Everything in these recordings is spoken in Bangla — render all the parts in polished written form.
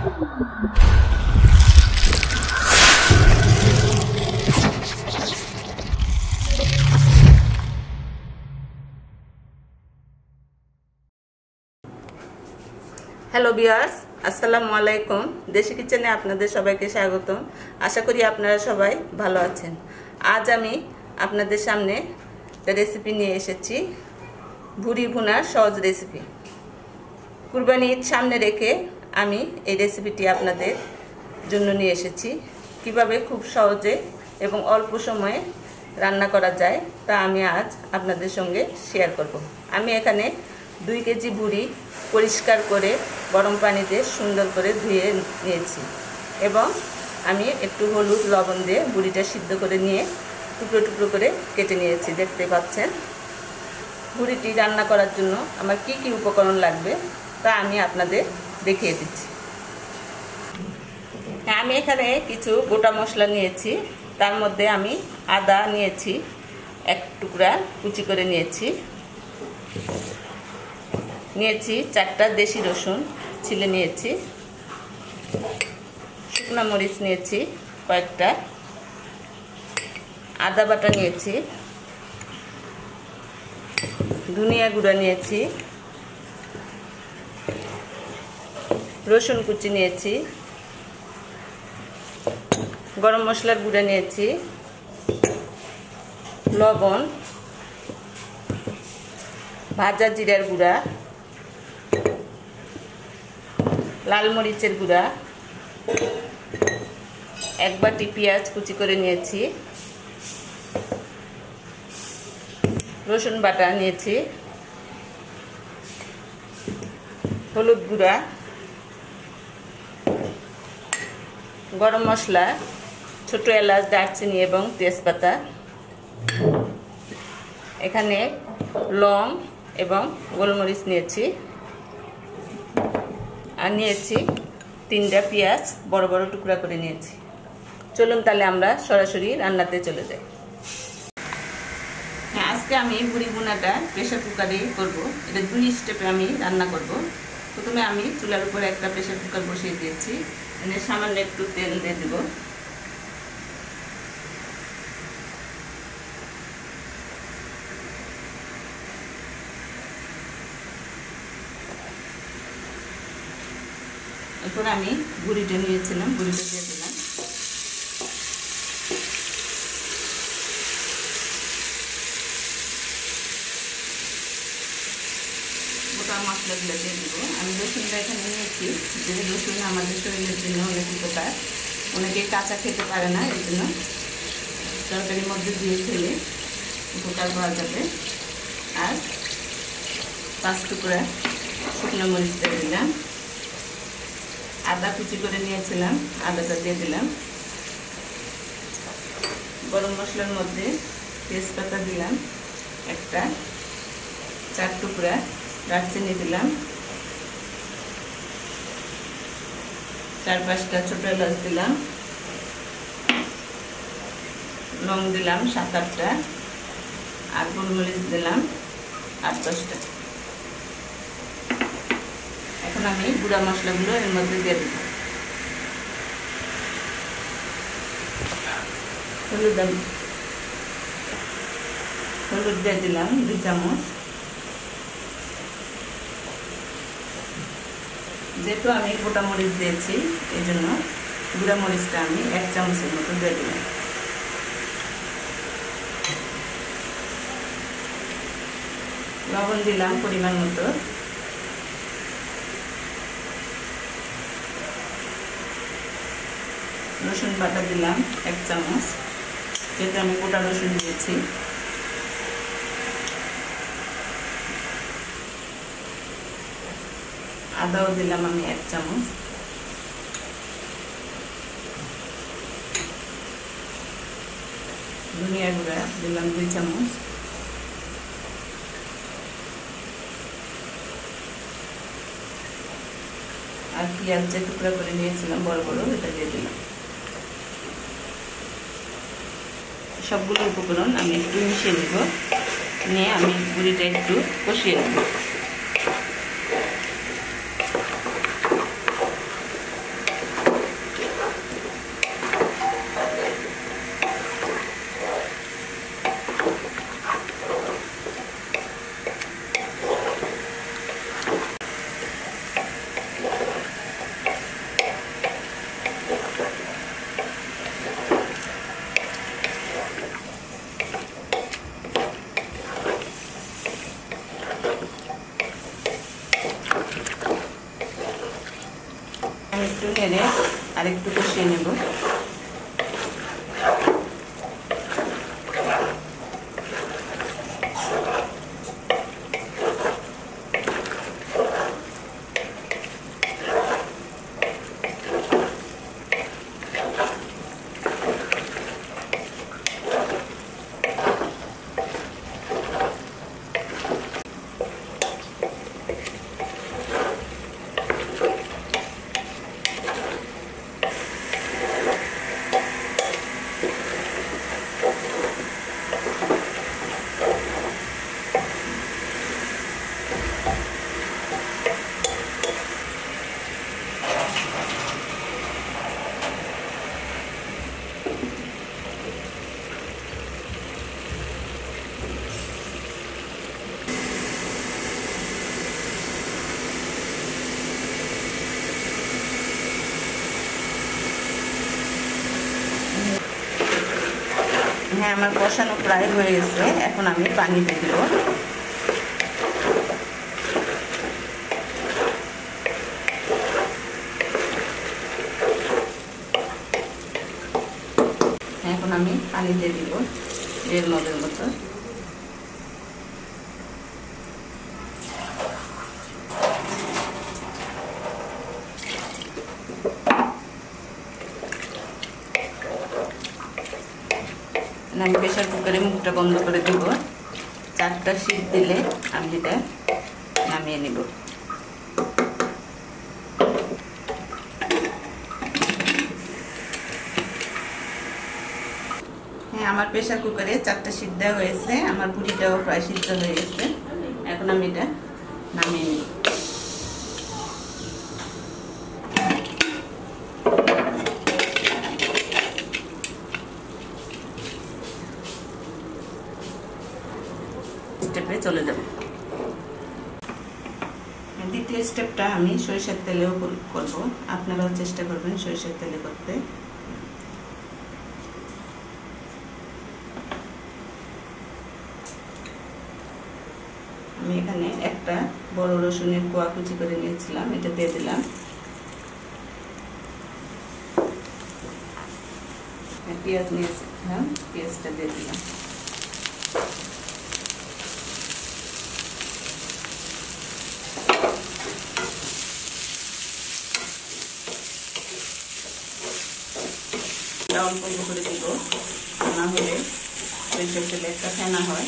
হ্যালো ভিউয়ার্স, আসসালামু আলাইকুম। দেশি কিচেনে আপনাদের সবাইকে স্বাগতম। আশা করি আপনারা সবাই ভালো আছেন। আজ আমি আপনাদের সামনে একটা রেসিপি নিয়ে এসেছি, ভুরি ভুনার সহজ রেসিপি। কুরবানি ঈদ সামনে রেখে আমি এই রেসিপিটি আপনাদের জন্য নিয়ে এসেছি। কিভাবে খুব সহজে এবং অল্প সময়ে রান্না করা যায় তা আমি আজ আপনাদের সঙ্গে শেয়ার করব। আমি এখানে 2 কেজি ভুরি পরিষ্কার করে গরম পানিতে সুন্দর করে ধুয়ে নিয়েছি এবং আমি একটু হলুদ লবণ দিয়ে ভুরিটা সিদ্ধ করে নিয়ে টুকরো টুকরো করে কেটে নিয়েছি। দেখতে পাচ্ছেন। ভুরিটি রান্না করার জন্য আমার কি কি উপকরণ লাগবে তা আমি আপনাদের দেখিয়ে দিচ্ছি। আমি এখানে কিছু গোটা মশলা নিয়েছি। তার মধ্যে আমি আদা নিয়েছি, 1 টুকরা কুচি করে নিয়েছি। 4টা দেশি রসুন ছিলে নিয়েছি। শুকনো মরিচ নিয়েছি কয়েকটা। আদা বাটা নিয়েছি। ধনিয়া গুঁড়া নিয়েছি। রসুন কুচি নিয়েছি। গরম মশলার গুঁড়া নিয়েছি। লবণ, ভাজা জিরার গুঁড়া, লাল মরিচের গুঁড়া, 1 বাটি পেঁয়াজ কুচি করে নিয়েছি। রসুন বাটা নিয়েছি। হলুদ গুঁড়া, গরম মশলা, ছোট এলাচ, দারচিনি এবং তেজপাতা। এখানে লং এবং গোলমরিচ নিয়েছি। আর নিয়েছি 3টা পেঁয়াজ বড় বড় টুকরা করে নিয়েছি। চলুন তাহলে আমরা সরাসরি রান্নাতে চলে যাই। আজকে আমি ভুরি ভুনাটা প্রেসার কুকারেই করব। এটা 2 স্টেপে আমি রান্না করব। প্রথমে আমি চুলার উপরে একটা প্রেসার কুকার বসিয়ে দিয়েছি। এখানে সামান্য একটু তেল দিয়ে দেব। এরপর আমি ভুড়িটা নিয়েছিলাম, ভুড়িটা দিয়ে দিলাম। গোটা মশলাগুলো দিয়ে দেবো। আমি রসুনটা এখানে নিয়েছি, যে রসুন আমাদের শরীরের জন্য অনেক উপকার। অনেকে কাঁচা খেতে পারে না, এই জন্য তরকারির মধ্যে দিয়ে খেলে উপকার পাওয়া যাবে। আর 5 টুকরা শুকনো মরিচ দিয়ে দিলাম। আদা কুচি করে নিয়েছিলাম, আদাটা দিয়ে দিলাম। গরম মশলার মধ্যে তেজপাতা দিলাম একটা, 4 টুকরা দারচিনি দিলাম, 4-5টা ছোট এলাচ দিলাম, লং দিলাম 7-8টা, আর গোলমরিচ দিলাম 8-10টা। এখন আমি গুঁড়া মশলাগুলো এর মধ্যে দিয়ে দেব। হলুদ দিয়ে দিলাম 2 চামচ। যেহেতু আমি গোটা মরিচ দিয়েছি, এই জন্য গুঁড়া মরিচটা আমি 1 চামচের মতো দিয়ে দিলাম। লবণ দিলাম পরিমাণ মতো। রসুন বাটা দিলাম 1 চামচ, যেহেতু আমি গোটা রসুন দিয়েছি। আদাও দিলাম আমি 1 চামচ। ধনিয়া গুঁড়া দিলাম 2 চামচ। আর পেঁয়াজ যে টুকরা করে নিয়েছিলাম বড় বড়, এটা দিয়ে দিলাম। সবগুলো উপকরণ আমি একটু মিশিয়ে নেব, নিয়ে আমি ভুড়িটা একটু কষিয়ে নেব। আমি একটু নেড়ে আর একটু কষিয়ে নেব। হ্যাঁ, আমার কষানো প্রায় হয়ে গেছে। এখন আমি পানি দিয়ে দেব। এখন আমি পানি দিয়ে দিব 1.5 মগের মতো। আমি প্রেসার কুকারে মুখটা বন্ধ করে দেব। 4টা সিট দিলে আমি এটা নামিয়ে নেব। হ্যাঁ, আমার প্রেসার কুকারে 4টা সিট দেওয়া হয়েছে। আমার ভুড়িটাও প্রায় সিদ্ধ হয়ে গেছে। এখন আমি এটা নামিয়ে নেব। স্টেপে চলে যাব। দ্বিতীয় স্টেপটা আমি সরিষার তেলেও করব। আপনারাও চেষ্টা করবেন সরিষার তেলে করতে। আমি এখানে একটা বড় রসুনের কোয়া কুচি করে নিয়েছিলাম, এটা দিয়ে দিলাম। পেঁয়াজ নিয়েছিলাম, পেঁয়াজটা দিয়ে দিলাম। অল্প অল্প করে দিব, না হলে সরিষার তেলে একটা ফেনা হয়,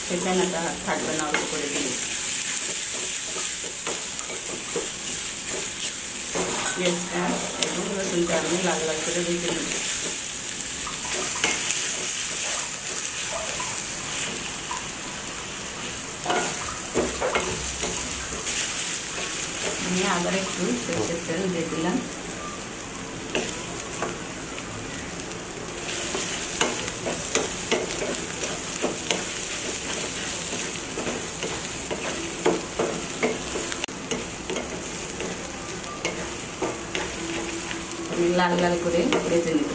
সেই ফেনাটা থাকবে না। অল্প করে দিব। পেঁয়াজটা এবং রসুনটা আমি লাল লাল করে ভেজে নেব। আমি আবার একটু সরিষার তেল দিয়ে দিলাম। লাল লাল করে ভেজে নেব।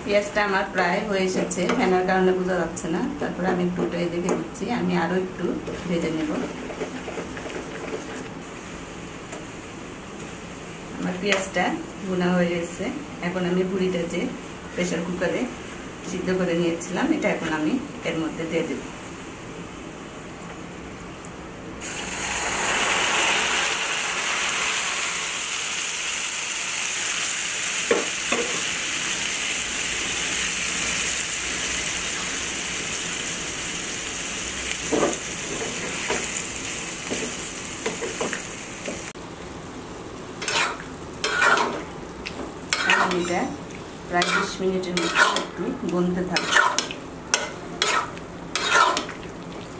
পেঁয়াজটা আমার প্রায় হয়ে এসেছে, ফেনার কারণে বোঝা যাচ্ছে না। তারপরে আমি একটু উল্টে দেখে দিচ্ছি। আমি আরো একটু ভেজে নেব। আমার পেঁয়াজটা ভুনা হয়ে গেছে। এখন আমি ভুড়িটা যে প্রেসার কুকারে সিদ্ধ করে নিয়েছিলাম, এটা এখন আমি এর মধ্যে দিয়ে দেব। এটা প্রায় 20 মিনিটের মতো একটু গলতে থাকবে।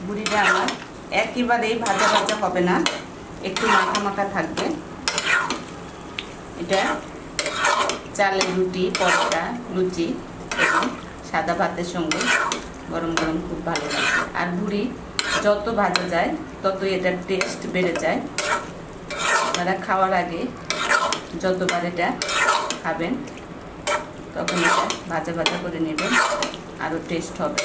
ভুড়িটা আমার একেবারেই ভাজা ভাজা হবে না, একটু মাখা মাখা থাকবে। এটা চালের রুটি, পরোটা, লুচি এবং সাদা ভাতের সঙ্গে গরম গরম খুব ভালো লাগে। আর ভুড়ি যত ভাজা যায় ততই এটার টেস্ট বেড়ে যায়। আপনারা খাওয়ার আগে যতবার এটা খাবেন তখন এটা ভাজা ভাজা করে নেবেন, আরও টেস্ট হবে।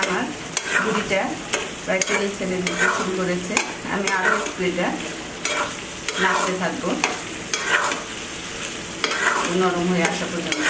আমার ভুড়িটা প্রায় তেল ছেড়ে দিতে শুরু করেছে। আমি আরও একটু এটা নাড়তে থাকবো নরম হয়ে আসা পর্যন্ত।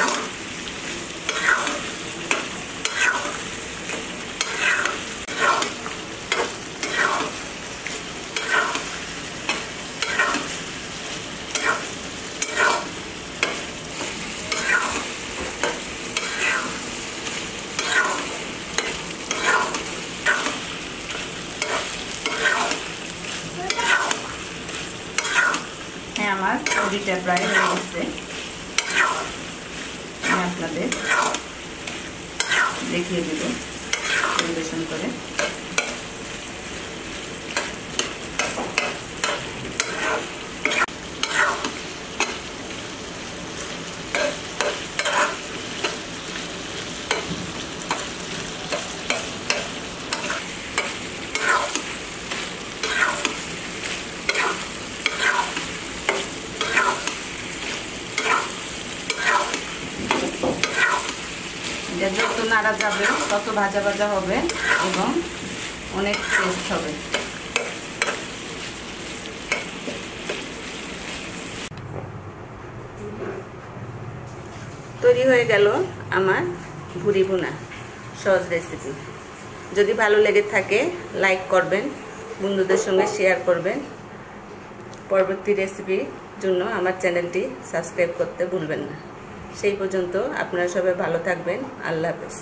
আমার ভুড়িটা প্রায় হয়ে গেছে, আমি আপনাদের দেখিয়ে দেব পরিবেশন করে। যত নাড়া যাবে তত ভাজা ভাজা হবে এবং অনেক টেস্ট হবে। তৈরি হয়ে গেল আমার ভুরি ভুনা সহজ রেসিপি। যদি ভালো লেগে থাকে লাইক করবেন, বন্ধুদের সঙ্গে শেয়ার করবেন। পরবর্তী রেসিপির জন্য আমার চ্যানেলটি সাবস্ক্রাইব করতে ভুলবেন না। সেই পর্যন্ত আপনারা সবাই ভালো থাকবেন। আল্লাহ হাফেজ।